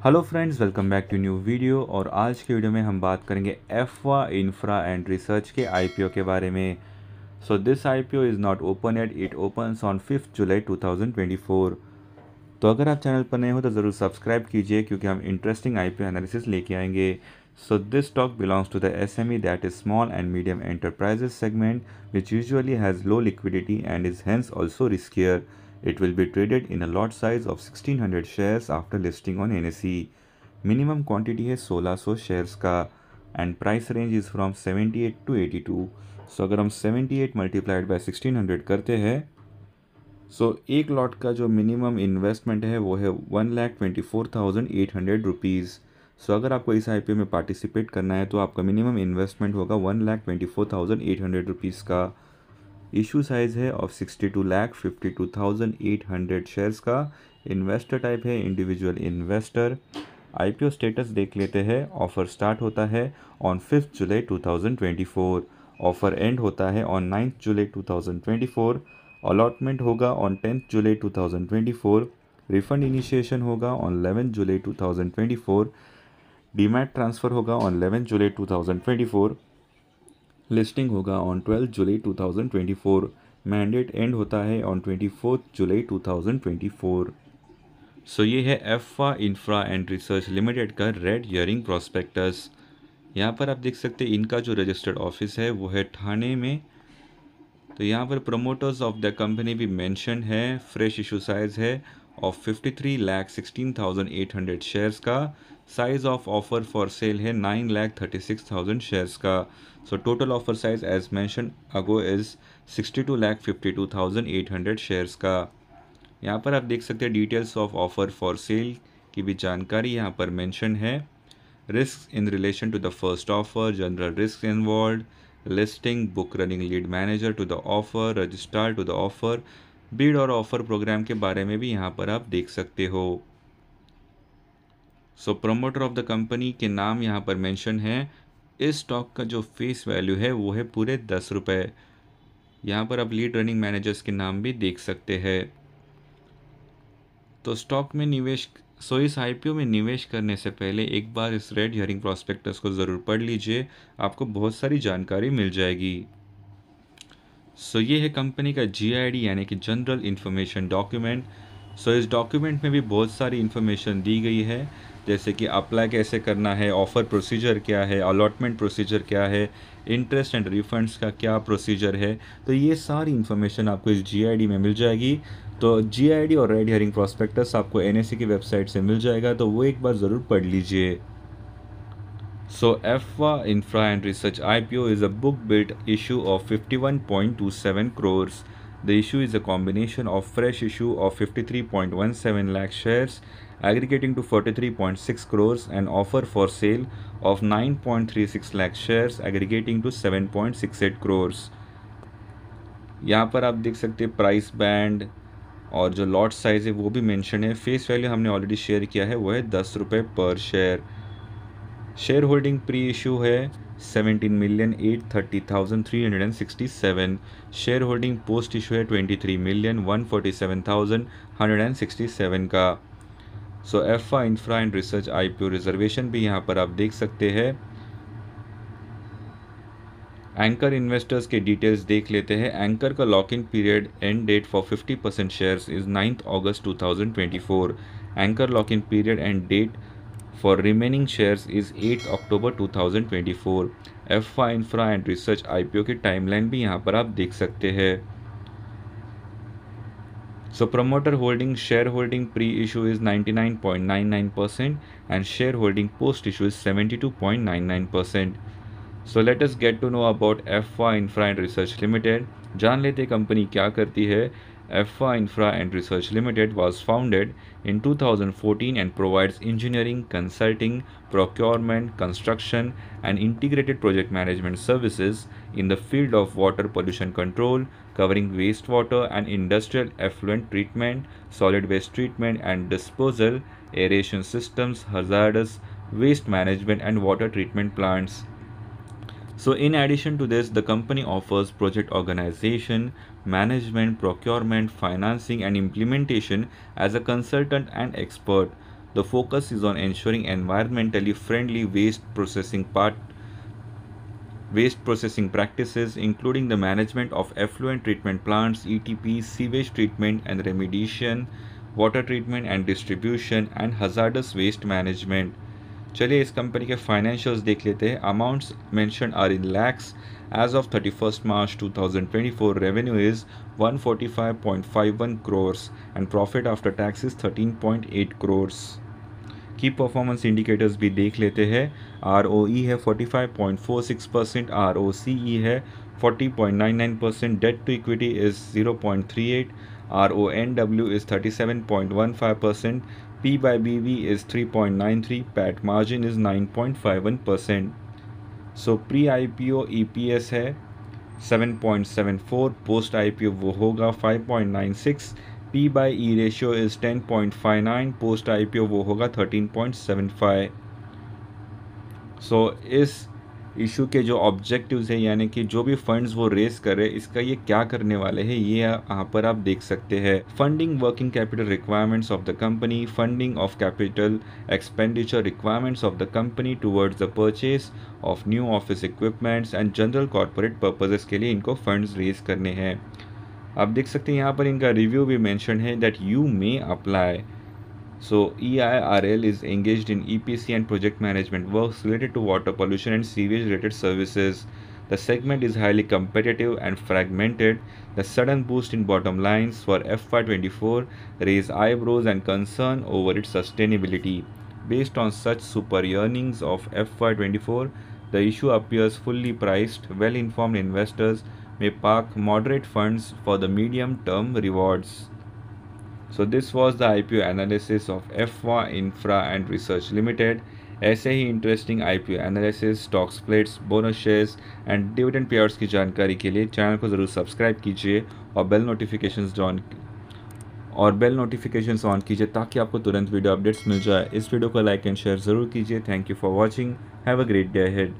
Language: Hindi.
Hello friends, welcome back to new video. और आज के वीडियो में हम बात करेंगे एफवा इंफ्रा एंड रिसर्च के आईपीओ के बारे में। So this IPO is not open at, it opens on 5 July 2024। तो अगर आप चैनल पर नए हो तो ज़रूर सब्सक्राइब कीजिए क्योंकि हम इंटरेस्टिंग आईपीओ एनालिसिस लेके आएंगे। So this stock belongs to the SME, that is small and medium enterprises segment, which usually has low liquidity and is hence also riskier. It will be traded in a lot size of 1600 shares after listing on NSE. Minimum quantity है 1600 शेयर्स का and price range is from 78 to 82। So अगर हम 78 मल्टीप्लाइड बाय 1600 करते हैं, सो एक लॉट का जो मिनिमम इन्वेस्टमेंट है वो है 1,24,800 रुपीज़। सो अगर आपको इस आईपीओ में पार्टिसिपेट करना है तो आपका मिनिमम इन्वेस्टमेंट होगा 1,24,800 रुपीज़ का। इशू साइज़ है ऑफ 62,52,800 शेयर्स का। इन्वेस्टर टाइप है इंडिविजुअल इन्वेस्टर। आईपीओ स्टेटस देख लेते हैं। ऑफ़र स्टार्ट होता है ऑन 5 जुलाई 2024। ऑफ़र एंड होता है ऑन 9 जुलाई 2024। अलॉटमेंट होगा ऑन 10 जुलाई 2024। रिफंड इनिशिएशन होगा ऑन 11 जुलाई 2024। डीमैट ट्रांसफ़र होगा ऑन 11 जुलाई 2024। लिस्टिंग होगा ऑन 12 जुलाई 2024। मैंडेट एंड होता है ऑन 24 जुलाई 2024। सो ये है एफवा इंफ्रा एंड रिसर्च लिमिटेड का रेड हियरिंग प्रॉस्पेक्टस। यहाँ पर आप देख सकते हैं इनका जो रजिस्टर्ड ऑफिस है वो है ठाणे में। तो यहाँ पर प्रमोटर्स ऑफ द कंपनी भी मेंशन है। फ्रेश इशू साइज है ऑफ 53,16,800 शेयर्स का। Size of offer for sale है 9,36,000 शेयर्स का। So total offer size as mention ago is 62,52,800 shares का। यहाँ पर आप देख सकते हैं details of offer for sale की भी जानकारी यहाँ पर मेंशन है। Risk in relation to the first offer, general risk involve, listing, book running lead manager to the offer, registrar to the offer, bid और ऑफर प्रोग्राम के बारे में भी यहाँ पर आप देख सकते हो। सो प्रमोटर ऑफ द कंपनी के नाम यहाँ पर मेंशन है। इस स्टॉक का जो फेस वैल्यू है वो है पूरे 10 रुपये। यहाँ पर आप लीड रनिंग मैनेजर्स के नाम भी देख सकते हैं। तो स्टॉक में निवेश इस आईपीओ में निवेश करने से पहले एक बार इस रेड हियरिंग प्रॉस्पेक्टस को ज़रूर पढ़ लीजिए, आपको बहुत सारी जानकारी मिल जाएगी। ये है कंपनी का जीआईडी यानी कि जनरल इन्फॉर्मेशन डॉक्यूमेंट। इस डॉक्यूमेंट में भी बहुत सारी इन्फॉर्मेशन दी गई है, जैसे कि अप्लाई कैसे करना है, ऑफ़र प्रोसीजर क्या है, अलॉटमेंट प्रोसीजर क्या है, इंटरेस्ट एंड रिफंड्स का क्या प्रोसीजर है। तो ये सारी इन्फॉर्मेशन आपको इस जीआईडी में मिल जाएगी। तो जीआईडी और रेड हियरिंग प्रॉस्पेक्टस आपको एनएसई की वेबसाइट से मिल जाएगा, तो वो एक बार ज़रूर पढ़ लीजिए। एफवा Infra and Research IPO is a book-built issue of 51.27 crores. The issue is a combination of fresh issue of 53.17 lakh shares aggregating to 43.6 crores and offer for sale of 9.36 lakh shares aggregating to 7.68 crores. यहाँ पर आप देख सकते हैं प्राइस बैंड और जो लॉट साइज़ है वो भी मेंशन है। फेस वैल्यू हमने ऑलरेडी शेयर किया है, वो है 10 रुपये पर share. Share holding pre issue है 17,830,367। शेयर होल्डिंग पोस्ट इशू है 23,147,167 का। Effwa infra and research IPO reservation भी यहाँ पर आप देख सकते हैं। एंकर इन्वेस्टर्स के डिटेल्स देख लेते हैं। एंकर का lock in period end date for 50% shares is 9 August 2024। Anchor lock in period end date for remaining shares is 8 October 2024। Effwa infra and research IPO की टाइमलाइन भी यहाँ पर आप देख सकते हैं। Promoter holding share holding pre issue is 99.99% and share holding post issue is 72.99%। Let us get to know about Effwa infra and research limited. जान लेते कंपनी क्या करती है। एफआ Infra and Research Limited was founded in 2014 and provides engineering, consulting, procurement, construction, and integrated project management services in the field of water pollution control, covering wastewater and industrial effluent treatment, solid waste treatment and disposal, aeration systems, hazardous waste management, and water treatment plants. In addition to this, the company offers project organization, management, procurement, financing, and implementation as a consultant and expert. The focus is on ensuring environmentally friendly waste processing practices, including the management of effluent treatment plants, ETP, sewage treatment and remediation, water treatment and distribution, and hazardous waste management. चलिए इस कंपनी के फाइनेंशियल्स देख लेते हैं. Amounts mentioned are in lakhs. As of 31st March 2024, revenue is 145.51 crores and profit after tax is 13.8 crores. की परफॉर्मेंस इंडिकेटर्स भी देख लेते हैं. ROE है 45.46%, ROCE है 40.99%, debt to equity is 0.38, RONW is 37.15%, P by BV is 3.93, PAT margin is 9.51%. So pre IPO EPS है 7.74, पोस्ट IPO वो होगा 5.96, P by E ratio is 10.59, post IPO वो होगा 13.75. सो इस इशू के जो ऑब्जेक्टिव्स है यानी कि जो भी फंड्स वो रेस कर रहे हैं इसका ये क्या करने वाले हैं ये यहाँ पर आप देख सकते हैं. Funding working capital requirements of the company, funding of capital expenditure requirements of the company towards the purchase of new office equipments and general corporate purposes के लिए इनको फंड्स रेस करने हैं. आप देख सकते हैं यहाँ पर इनका रिव्यू भी मेंशन है that you may apply. So EIRL is engaged in EPC and project management works related to water pollution and sewage related services. The segment is highly competitive and fragmented. The sudden boost in bottom lines for FY24 raise eyebrows and concern over its sustainability. Based on such super earnings of FY24, the issue appears fully priced. Well-informed investors may park moderate funds for the medium-term rewards. So this was the IPO analysis of FWA Infra and Research Limited. ऐसे ही interesting IPO analysis, stock splits, bonus shares and dividend payouts की जानकारी के लिए चैनल को ज़रूर सब्सक्राइब कीजिए और बेल नोटिफिकेशंस ऑन कीजिए ताकि आपको तुरंत वीडियो अपडेट्स मिल जाए. इस वीडियो को लाइक एंड शेयर ज़रूर कीजिए. Thank you for watching. Have a great day ahead.